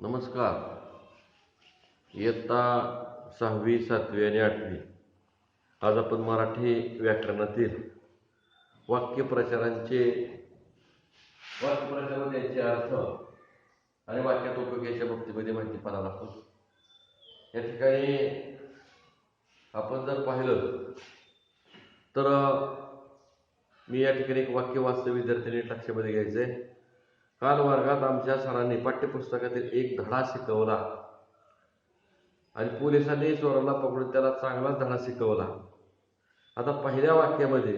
नमस्कार. इयत्ता 6वी, 7वी आणि 8वी आज आपण मराठी व्याकरणातील वाक्यप्रचारांचे वाक्यप्रचारांचे अर्थ आणि वाक्यात उपयोग याच्या बाबतीमध्ये माहिती पाहणार आहोत. या ठिकाणी आपण जर पाहिलं तर मी या ठिकाणी एक वाक्य वाचलं, विद्यार्थ्यांनी लक्षामध्ये घ्यायचंय. काल वर्गात आमच्या सरांनी पाठ्यपुस्तकातील एक धडा शिकवला आणि पोलिसांनी चोराला पकडून त्याला चांगलाच धडा शिकवला. आता पहिल्या वाक्यामध्ये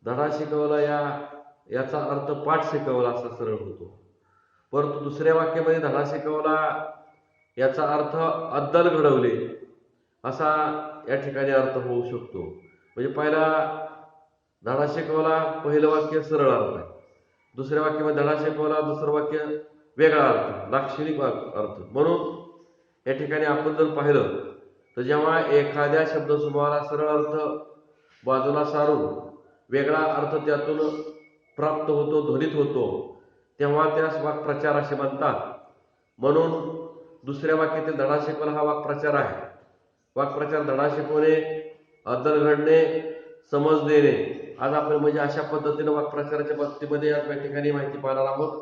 धडा शिकवला याचा अर्थ पाठ शिकवला असा सरळ होतो, परंतु दुसऱ्या वाक्यामध्ये धडा शिकवला याचा अर्थ अद्दल घडवले असा या ठिकाणी अर्थ होऊ शकतो. म्हणजे पहिला धडा शिकवला, पहिलं वाक्य सरळ अर्थ आहे. दुसऱ्या वाक्यामध्ये धडा शिकवला, दुसरं वाक्य वेगळा अर्थ, लाक्षणिक अर्थ. म्हणून या ठिकाणी आपण जर पाहिलं तर जेव्हा एखाद्या शब्दसमूहाला सरळ अर्थ बाजूला सारून वेगळा अर्थ त्यातून प्राप्त होतो, ध्वनित होतो, तेव्हा त्यास वाक्प्रचार असे म्हणतात. म्हणून दुसऱ्या वाक्यातील धडा शिकवला हा वाक्प्रचार आहे. वाक्प्रचार धडा शिकवणे, अद्दल घडणे, समज देणे. आज आपण म्हणजे अशा पद्धतीने वाक्प्रचाराच्या बाबतीमध्ये या ठिकाणी माहिती पाहणार आहोत.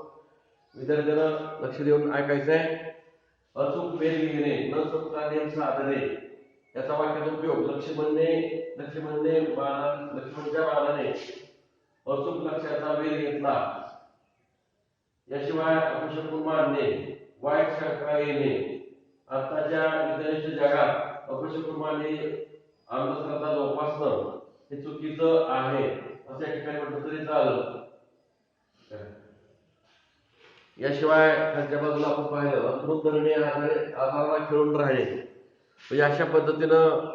विद्यार्थ्यांना लक्ष देऊन ऐकायचं आहे. अचूक वेध घेणे, न चुकता नेम साधणे याचा वाक्यात उपयोग. लक्ष्मणच्या बाणाने अचूक लक्ष्याचा वेध घेतला. याशिवाय अपशकुन मानणे, वाईट शंका येणे. आताच्या विद्यार्थी जगात अपशकुन मानणे, अंधश्रद्धा जोपासणं हे चुकीचं आहे असं या ठिकाणी म्हटलं तरी चालेल. याशिवाय खालच्या बाजूला आपण पाहिलं अंतरून धरणे, आधाराला खेळून राहणे. म्हणजे अशा पद्धतीनं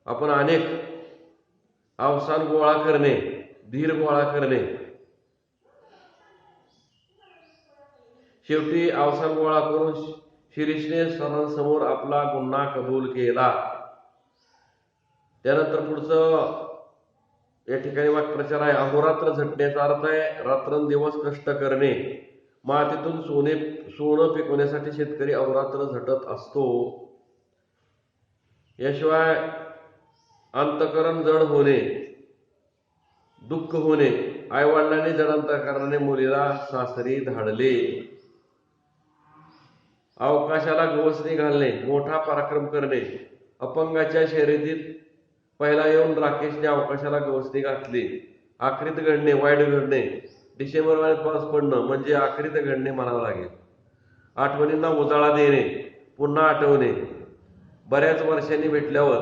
आपण अनेक अवसान गोळा करणे, धीर गोळा करणे. शेवटी अवसान गोळा करून शिरीषने सरांसमोर आपला गुन्हा कबूल केला. त्यानंतर पुढचं या ठिकाणी वाक्प्रचार आहे. अहोरात्र झटण्याचा अर्थ आहे रात्रंदिवस कष्ट करणे. मातीतून सोनं पिकवण्यासाठी शेतकरी अहोरात्र झटत असतो. याशिवाय अंतःकरण जड होणे, दुःख होणे. आईवडिलांनी जड अंतःकरणाने मुलीला सासरी धाडले. अवकाशाला गवसणी घालणे, मोठा पराक्रम करणे. अपंगाच्या शर्यतीत पहिला येऊन राकेशने अवकाशाला गवसणी घातली. आखरीत घडणे, वाईट घडणे. डिसेंबर महिन्यात पाऊस पडणं म्हणजे आखरीत घडणे म्हणावं लागेल. आठवणींना उजाळा देणे, पुन्हा आठवणे. बऱ्याच वर्षांनी भेटल्यावर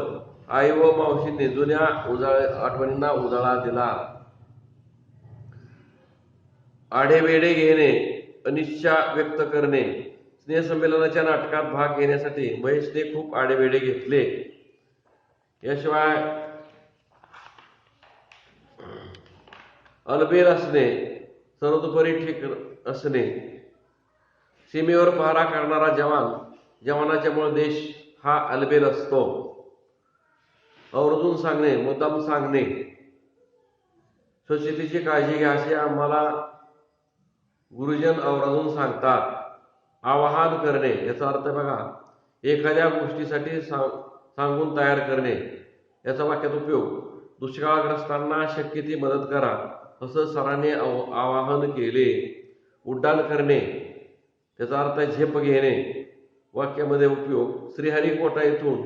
आई व मावशींनी जुन्या आठवणींना उजाळा दिला. आढेवेढे घेणे, अनिच्छा व्यक्त करणे. स्नेहसंमेलनाच्या नाटकात भाग घेण्यासाठी महेशने खूप आढेवेढे घेतले. याशिवाय अलबेल असणे, सर्वतोपरी ठीक असणे. सीमेवर पहारा करणारा जवानाच्यामुळे देश हा अलबेल असतो. आवर्जून सांगणे, मुद्दाम सांगणे. स्वच्छतेची काळजी घ्या असे आम्हाला गुरुजन आवर्जून सांगतात. आवाहन करणे याचा अर्थ बघा, एखाद्या गोष्टीसाठी सांगून तयार करणे. याचा वाक्यात उपयोग. दुष्काळग्रस्तांना शक्य ती मदत करा असं सरांनी आवाहन केले. उड्डाण करणे त्याचा अर्थ झेप घेणे. वाक्यामध्ये उपयोग. श्रीहरिकोटा येथून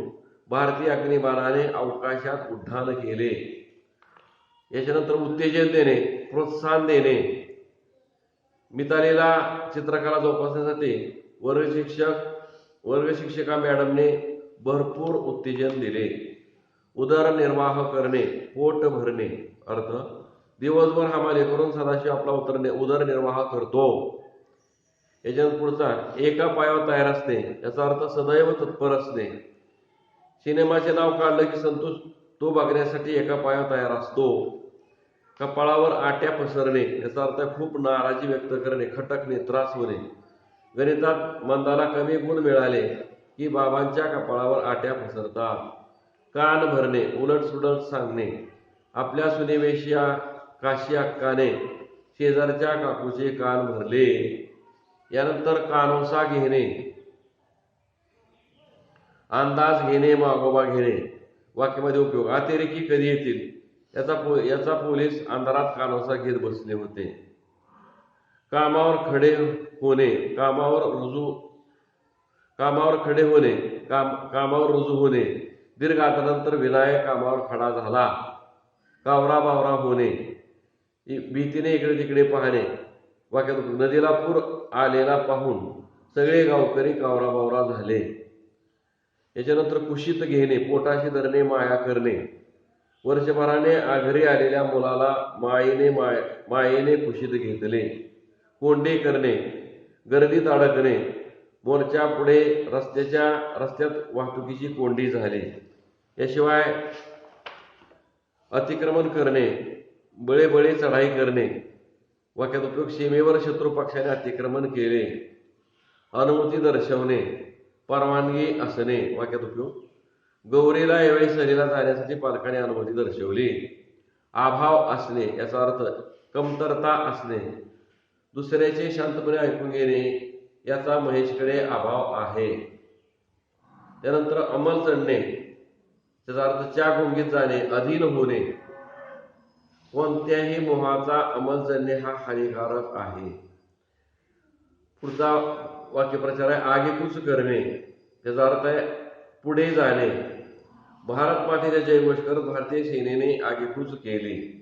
भारतीय अग्निबाणाने अवकाशात उड्डाण केले. याच्यानंतर उत्तेजन देणे, प्रोत्साहन देणे. मितालीला चित्रकला जोपासण्यासाठी वर्गशिक्षिका मॅडमने भरपूर उत्तेजन दिले. उदरनिर्वाह करणे, पोट भरणे. अर्थ दिवसभर हमाली करून सदाशिव आपला उदरनिर्वाह करतो. याच्यानंतर पुढचा एका पायावर तयार असणे याचा अर्थ सदैव तत्पर असणे. सिनेमाचे नाव काढलं की संतोष तो बघण्यासाठी एका पायावर तयार असतो. कपाळावर आट्या पसरणे याचा अर्थ खूप नाराजी व्यक्त करणे, खटकणे, त्रास होणे. गणितात मंदाला कमी गुण मिळाले की बाबांच्या कपाळावर आट्या पसरतात. कान भरणे, उलट सुलट सांगणे. आपल्या सुनेवेशिया काशी अक्काने शेजारच्या काकूचे कान भरले. यानंतर कानोसा घेणे, अंदाज घेणे, मागोवा घेणे वाक्यामध्ये उपयोग. अतिरेकी कधी येतील याचा पोलीस अंधारात कानोसा घेत बसले होते. कामावर खडे होणे, कामावर रुजू होणे. दीर्घ काळानंतर विनायक कामावर खडा झाला. कावरा बावरा होणे, भीतीने इकडे तिकडे पाहणे वाक्यात. नदीला पूर आलेला पाहून सगळे गावकरी कावरा बावरा झाले. याच्यानंतर कुशीत घेणे, पोटाशी धरणे, माया करणे. वर्षभराने घरी आलेल्या मुलाला मायेने कुशीत घेतले. कोंडी करणे, गर्दीत अडकणे. मोर्चा पुढे रस्त्यात वाहतुकीची कोंडी झाली. याशिवाय अतिक्रमण करणे, बळेबळे चढाई करणे वाक्यात उपयोग. सीमेवर शत्रू पक्षाने अतिक्रमण केले. अनुमती दर्शवणे, परवानगी असणे वाक्यात उपयोग. गौरीला यावेळी सहलीला जाण्यासाठी पालकांनी अनुमती दर्शवली. अभाव असणे याचा अर्थ कमतरता असणे. दुसऱ्याचे शांतपणे ऐकून घेणे याचा महेशकडे अभाव आहे. त्यानंतर अंमल चढणे त्याचा अर्थ च्या गुंगीत जाणे, अधीन होणे. कोणत्याही मोहाचा अंमल चढणे हा हानिकारक आहे. पुढचा वाक्यप्रचार आहे आगेकूच करणे. त्याचा अर्थ आहे पुढे जाणे. भारत मातेच्या जयघोष करत भारतीय सेनेने आगेकूच केली.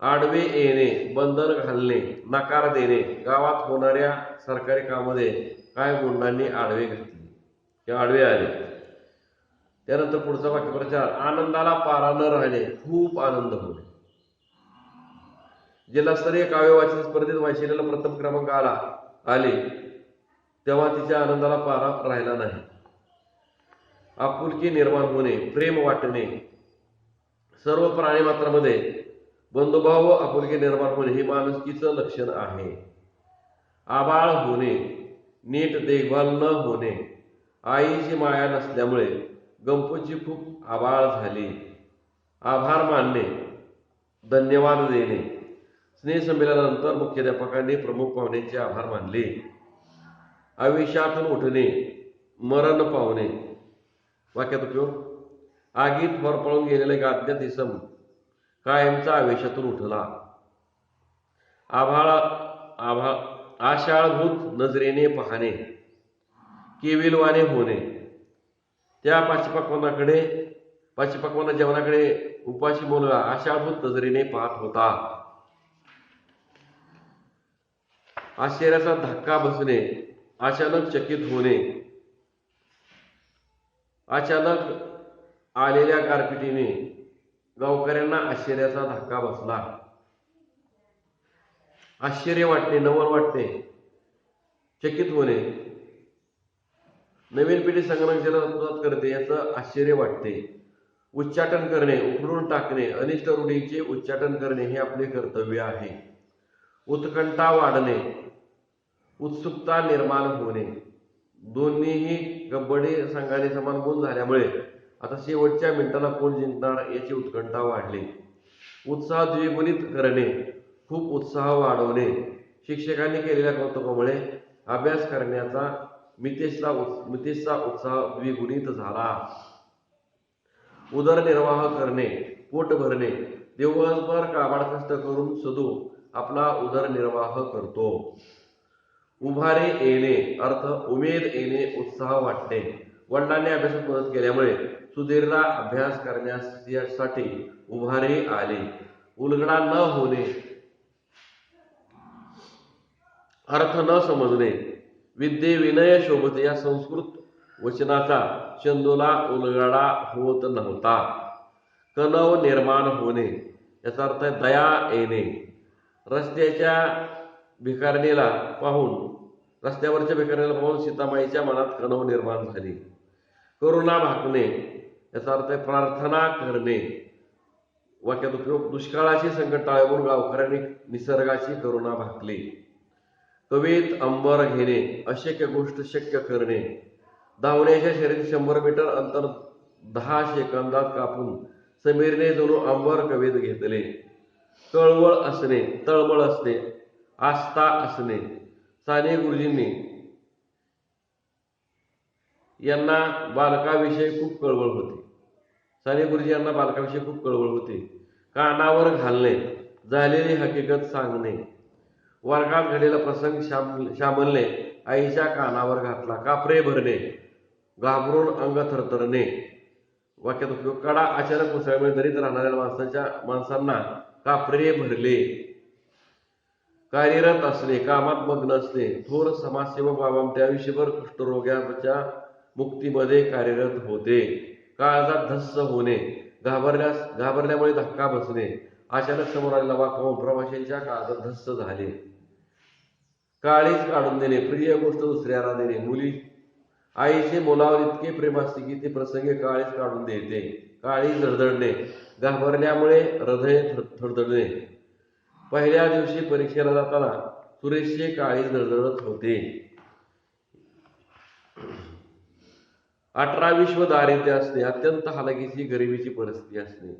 आडवे येणे, बंधन घालणे, नकार देणे. गावात होणाऱ्या सरकारी कामामध्ये काय गुंडांनी आडवे घातले किंवा आडवे आले. त्यानंतर पुढचा वाक्यप्रचार आनंदाला पारा न राहणे, खूप आनंद होणे. जिल्हास्तरीय काव्य वाचन स्पर्धेत वैशालीला प्रथम क्रमांक आले तेव्हा तिच्या आनंदाला पारा राहिला नाही. आपुलकी निर्माण होणे, प्रेम वाटणे. सर्व प्राणीमात्रामध्ये बंधुभाव व आपुलकी निर्माण होणे हे माणुसकीचं लक्षण आहे. आबाळ होणे, नीट देखभाल न होणे. आईची माया नसल्यामुळे गंपूची खूप आबाळ झाली. आभार मानणे, धन्यवाद देणे. स्नेहसंमेलनानंतर मुख्याध्यापकांनी प्रमुख पाहुण्यांचे आभार मानले. आयुष्यातून उठणे, मरण पावणे वाक्यात उपयोग. आगीत होरपळून गेलेले गाद्यात इसम कायमचा आवेशातून उठला. आशाळभूत नजरेने पाहणे, केविलवाने होणे. त्या पाचपक्वाना जेवणाकडे उपाशी मुलगा आशाळभूत नजरेने पाहत होता. आश्चर्याचा धक्का बसणे, अचानक चकित होणे. अचानक आलेल्या गारपिटीने गावकऱ्यांना आश्चर्याचा धक्का बसला. आश्चर्य वाटणे, नवल वाटणे, चकित होणे. नवीन पिढी संगणक ज्याला सुरुवात करते याचं आश्चर्य वाटते. उच्चाटन करणे, उखडून टाकणे. अनिष्ट रूढीचे उच्चाटन करणे हे आपले कर्तव्य आहे. उत्कंठा वाढणे, उत्सुकता निर्माण होणे. दोन्हीही कबड्डी संघाने समान गुण झाल्यामुळे आता शेवटच्या मिनिटाला कोण जिंकणार याची उत्कंठा वाढली. उत्साह द्विगुणित करणे, खूप उत्साह वाढवणे. शिक्षकांनी केलेल्या कौतुकामुळे अभ्यास करण्याचा मितेशचा उत्साह द्विगुणित झाला. उदरनिर्वाह करणे, पोट भरणे. दिवसभर काबाड कष्ट करून सदू आपला उदरनिर्वाह करतो. उभारे येणे अर्थ उमेद येणे, उत्साह वाटणे. वडिलांनी अभ्यासात मदत केल्यामुळे सुधीरला अभ्यास करण्यासाठी उभारे आले. उलगडा न होणे, अर्थ न समजणे. विद्ये विनय शोभते या संस्कृत वचनाचा चंदूला उलगडा होत नव्हता. कणव निर्माण होणे याचा अर्थ आहे दया येणे. रस्त्यावरच्या भिकारणीला पाहून सीतामाईच्या मनात कणव निर्माण झाली. करुणा भाकणे याचा अर्थ आहे प्रार्थना करणे. वाक्यात उपयोग. दुष्काळाची संकट टाळून गावकऱ्यांनी निसर्गाची करुणा भाकली. कवीत अंबर घेणे, अशक्य गोष्ट शक्य करणे. धावण्याच्या शर्यतीत 100 मीटर अंतर 10 सेकंदात कापून समीरने जणू अंबर कवीत घेतले. तळमळ असणे, आस्था असणे. साने गुरुजींनी यांना बालकाविषयी खूप कळवळ होती. साने गुरुजी यांना बालकाविषयी खूप कळवळ होती. कानावर घालणे, झालेली हकीकत सांगणे. वर्गात घडलेला प्रसंग श्यामलने आईच्या कानावर घातला. कापरे भरणे, घाबरून अंग थरथरणे. वाक्यात उपयोग. कडा अचानक कोसळल्यामुळे दरीत राहणाऱ्या माणसांना कापरे भरले. कार्यरत असणे, कामात मग्न असणे. थोर समाजसेवक बाबा त्या आयुष्यभर कुष्ठरोग्याच्या मुक्तीमध्ये कार्यरत होते. काळजात धस्स होणे, घाबरल्यामुळे धक्का बसणे. अचानक समोर आलेला वाक्य प्रवाशांच्या काळजात धस्स झाले. काळीज काढून देणे, प्रिय गोष्ट दुसऱ्याला देणे. आईचे मुलावर इतके प्रेम असते की ते प्रसंगी काळीज काढून देते. काळीज धडधडणे, घाबरल्यामुळे हृदय धडधडणे. पहिल्या दिवशी परीक्षेला जाताना सुरेशचे काळीज धडधडत होते. 18 विश्व दारिद्र्य असणे, अत्यंत हालाकीची गरिबीची परिस्थिती असणे.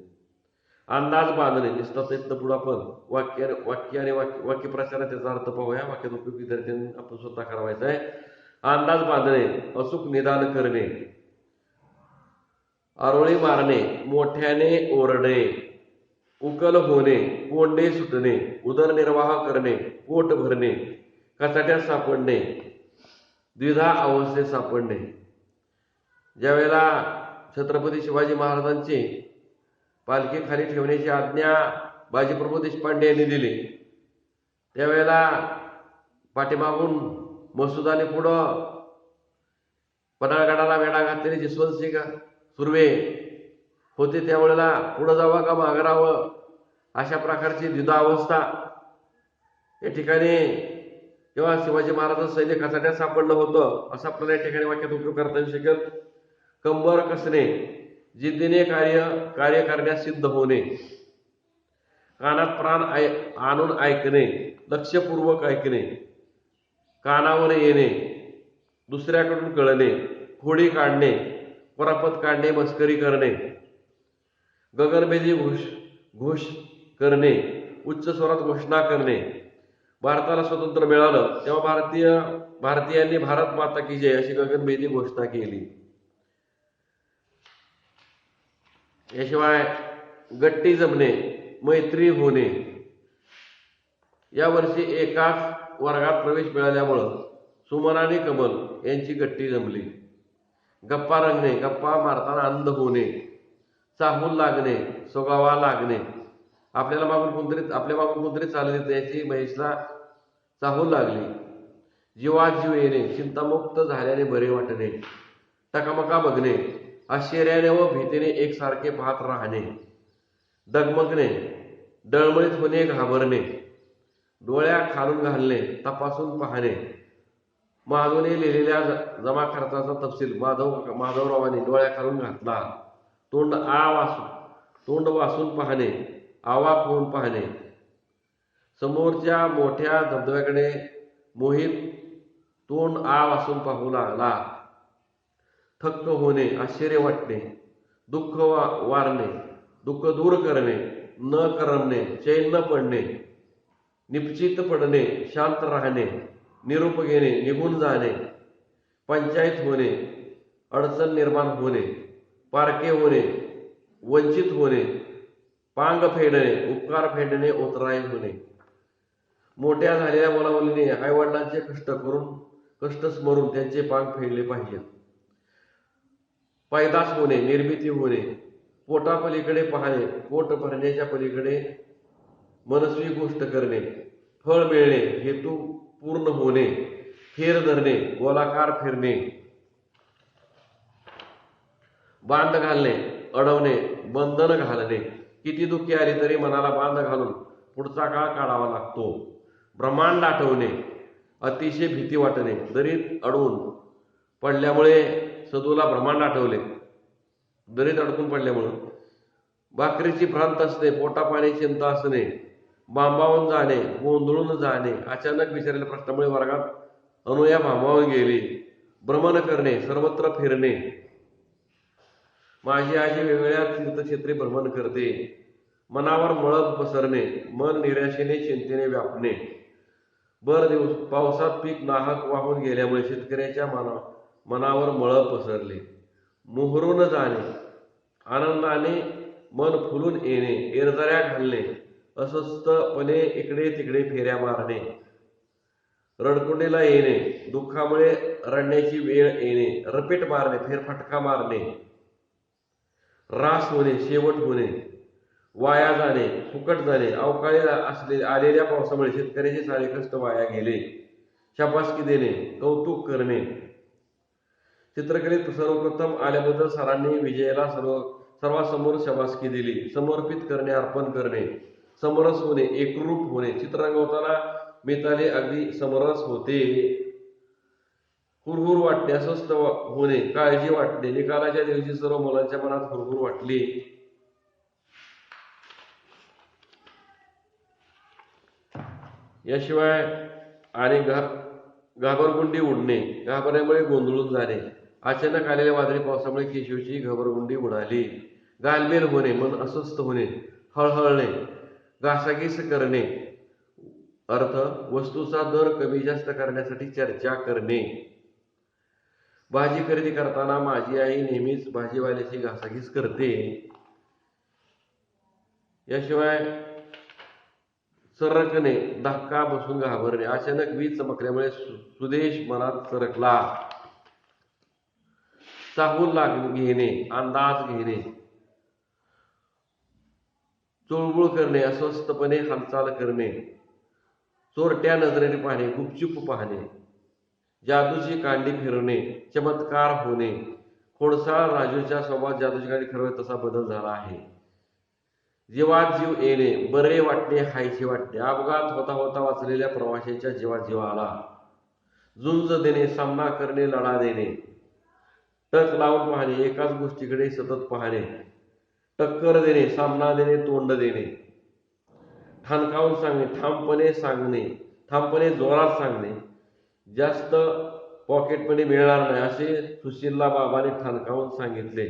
अंदाज बांधणे, निष्ठाप्रयत्न पुढे आपण वाक्य आणि वाक्यप्रचारात त्याचा अर्थ पाहूया. वाक्यात उपयोग विद्यार्थ्यांनी आपण स्वतः करावायचा आहे. अंदाज बांधणे, अचूक निदान करणे. आरोळी मारणे, मोठ्याने ओरडणे. उकल होणे, कोंडे सुटणे. उदरनिर्वाह करणे, पोट भरणे. कचाट्यात सापडणे, द्विधा अवस्थेत सापडणे. ज्यावेळेला छत्रपती शिवाजी महाराजांची पालखी खाली ठेवण्याची आज्ञा बाजीप्रभू देशपांडे यांनी दिली, त्यावेळेला पाठीमागून मसुदाने पुढं पन्हाळगडाला वेढा घातलेले जसवंतसिंग सुर्वे होते. त्यावेळेला पुढं जावं का मागं राहावं अशा प्रकारची द्विधावस्था या ठिकाणी जेव्हा शिवाजी महाराज सैन्य कचाट्यात सापडलं होतं, असं आपल्याला या ठिकाणी वाक्यात उपयोग करता येऊ शकेल. कंबर कसणे, जिद्दीने कार्य करण्यास सिद्ध होणे. कानात प्राण आणून ऐकणे, लक्षपूर्वक ऐकणे. कानावर येणे, दुसऱ्याकडून कळणे. खोडी काढणे, परापत काढणे, मस्करी करणे. गगनभेदी घोष करणे, उच्च स्वरात घोषणा करणे. भारताला स्वातंत्र्य मिळालं तेव्हा भारतीयांनी भारत माता की जय अशी गगनभेदी घोषणा केली. याशिवाय गट्टी जमणे, मैत्री होणे. यावर्षी एकाच वर्गात प्रवेश मिळाल्यामुळं सुमन आणि कमल यांची गट्टी जमली. गप्पा रंगणे, गप्पा मारताना अंध होणे. चाहूल लागणे, सोगावा लागणे. आपल्या मागून कोणतरी चालत याची महेशला चाहूल लागली. जीवात जीव येणे, चिंतामुक्त झाल्याने बरे वाटणे. टकामका बघणे, आश्चर्याने व भीतीने एकसारखे पाहत राहणे. डगमगणे, डळमळीत होणे, घाबरणे. डोळ्या खालून घालणे, तपासून पाहणे. माधवने लिहिलेल्या जमा खर्चाचा तपशील माधवरावांनी डोळ्या खालून घातला. तोंड वासून पाहणे, आवाक होऊन पाहणे. समोरच्या मोठ्या धबधब्याकडे मोहित तोंड वासून पाहू लागला. थक्क होणे, आश्चर्य वाटणे. दुःख वारणे, दुःख दूर करणे. न करमणे, चैन न पडणे. निश्चित पडणे, शांत राहणे. निरूप घेणे, निघून जाणे. पंचायत होणे, अडचण निर्माण होणे. पारके होणे, वंचित होणे. पांग फेडणे, उपकार फेडणे, ओतराई होणे. मोठ्या झालेल्या मुलामुलीने आईवडिलांचे कष्ट स्मरून त्यांचे पांग फेडले पाहिजे. पैदास होणे, निर्मिती होणे. पोटापलीकडे पाहणे, पोट भरण्याच्या पलीकडे मनस्वी गोष्ट करणे. फळ मिळणे, हेतू पूर्ण होणे. फेर धरणे, गोलाकार फिरणे. बांध घालणे, अडवणे, बंधन घालणे. किती दुःखी आली तरी मनाला बांध घालून पुढचा काळ काढावा लागतो. ब्रह्मांड आठवणे, अतिशय भीती वाटणे. दरीत अडवून पडल्यामुळे सदूला ब्रह्मांड आठवले. दरीत अडकून पडल्यामुळं भाकरीची भ्रांत असणे, पोटापाणी चिंता असणे. भांबावून जाणे, गोंधळून जाणे. अचानक विचारलेल्या प्रश्नामुळे वर्गात अनुया भांबावून गेली. भ्रमण करणे, सर्वत्र फिरणे. माझी आजी वेगवेगळ्या तीर्थक्षेत्री भ्रमण करते. मनावर मळब पसरणे, मन निराशेने चिंतेने व्यापणे. बर दिवस पावसात पीक नाहक वाहून गेल्यामुळे शेतकऱ्याच्या मनावर मळं पसरले. मोहरून जाणे, आनंदाने मन फुलून येणे, एरझऱ्या घालणे, अस्वस्थपणे इकडे तिकडे फेऱ्या मारणे, रडकुंडीला येणे, दुःखामुळे रडण्याची वेळ येणे, रपेट मारणे, फेरफटका मारणे, रास होणे, शेवट होणे, वाया जाणे, फुकट जाणे, अवकाळी आलेल्या पावसामुळे शेतकऱ्याचे सारे कष्ट वाया गेले, शाबासकी देणे, कौतुक करणे. चित्रकलेत सर्वप्रथम आल्याबद्दल सरांनी विजयाला सर्वांसमोर शाबासकी दिली. समर्पित करणे, अर्पण करणे, समरस होणे, एकरूप होणे. चित्र रंगवताना मिताली अगदी समरस होते. हुरहुर वाटणे, अस्वस्थ होणे, काळजी वाटणे, निकालाच्या दिवशी सर्व मुलांच्या मनात हुरहुर वाटली. याशिवाय आणि घाबरगुंडी उडणे, घाबरल्यामुळे गोंधळून जाणे, अचानक आलेल्या वादळी पावसामुळे केशवची घाबरगुंडी उडाली. गालमेल होणे, मन अस्वस्थ होणे, हळहळणे, घासाघीस करणे. अर्थ वस्तूचा दर कमी जास्त करण्यासाठी चर्चा करणे. भाजी खरेदी करताना माझी आई नेहमीच भाजीवाल्याची घासाघीस करते. याशिवाय सरकणे, धक्का बसून घाबरणे, अचानक वीज चमकल्यामुळे सुदेश मनात सरकला. चाहूल घेणे, अंदाज घेणे, चुळबुळ करणे, अस्वस्थपणे हालचाल करणे, चोरट्या नजरेने पाहणे, गुपचूप पाहणे, जादूची कांडी फिरणे, चमत्कार होणे. खोडसाळ राजूच्या स्वभावात जादूची कांडी फिरवत तसा बदल झाला आहे. जीवात जीव येणे, बरे वाटणे, हायचे वाटणे, अपघात होता होता वाचलेल्या प्रवाशांच्या जीवात जीव आला. झुंज देणे, सामना करणे, लढा देणे, टक लावून पाहणे, एकाच गोष्टीकडे सतत पाहणे, टक्कर देणे, सामना देणे, तोंड देणे, ठणकावून सांगणे, ठामपणे जोरात सांगणे, जास्त पॉकेटपणे मिळणार नाही असे सुशीलला बाबाने ठणकावून सांगितले.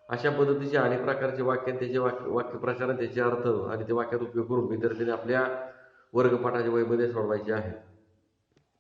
अशा पद्धतीचे अनेक प्रकारचे वाक्य, त्याचे वाक्यप्रचार, त्याचे अर्थ आणि ते वाक्यात उपयोग करून विद्यार्थ्यांनी आपल्या वर्गपाठाच्या वहीमध्ये सोडवायचे आहे.